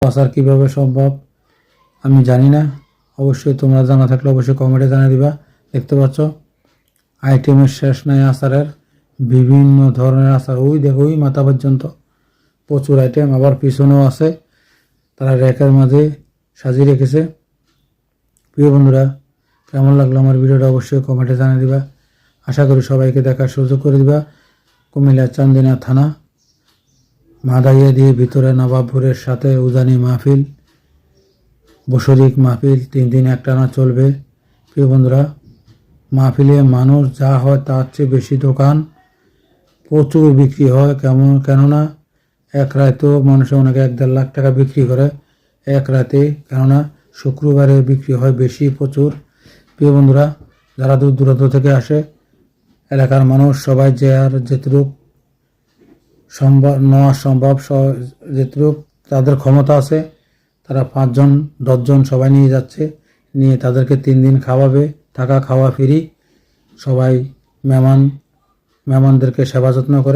আসার কীভাবে সম্ভব আমি জানি না, অবশ্যই তোমরা জানা থাকলে অবশ্যই কমেন্টে জানিয়ে দিবা। দেখতে পাচ্ছ আইটেমের শেষ নাই আচারের, বিভিন্ন ধরনের আচার, ওই দেখো ওই মাথা পর্যন্ত প্রচুর আইটেম। আবার পিছনেও আছে, তারা র্যাকের মাঝে সাজিয়ে রেখেছে। প্রিয় বন্ধুরা, কেমন লাগলো আমার ভিডিওটা অবশ্যই কমেন্টে জানিয়ে দিবা। আশা করি সবাইকে দেখার সুযোগ করে দিবা। কুমিল্লা চান্দিনা থানা মাদাইয়া দিয়ে ভিতরে নবাবপুরের সাথে উজানি মাহফিল, বসরিক মাহফিল 3 দিন একটানা চলবে। প্রিয় বন্ধুরা, মাহফিলে মানুষ যা হয় তার চেয়ে বেশি দোকান, প্রচুর বিক্রি হয়। কেননা এক রাতেও মানুষে অনেকে 1-1.5 লাখ টাকা বিক্রি করে এক রাতে, কেননা শুক্রবারে বিক্রি হয় বেশি, প্রচুর। প্রিয় বন্ধুরা, যারা দূর দূরান্ত থেকে আসে, এলাকার মানুষ সবাই যে আর যেটুক সম্ভব নেওয়া সম্ভব, যেটুক তাদের ক্ষমতা আছে, তারা 5 জন 10 জন সবাই নিয়ে যাচ্ছে, নিয়ে তাদেরকে 3 দিন খাওয়াবে, থাকা খাওয়া ফ্রি। সবাই মেহমানদেরকে সেবা যত্ন করে।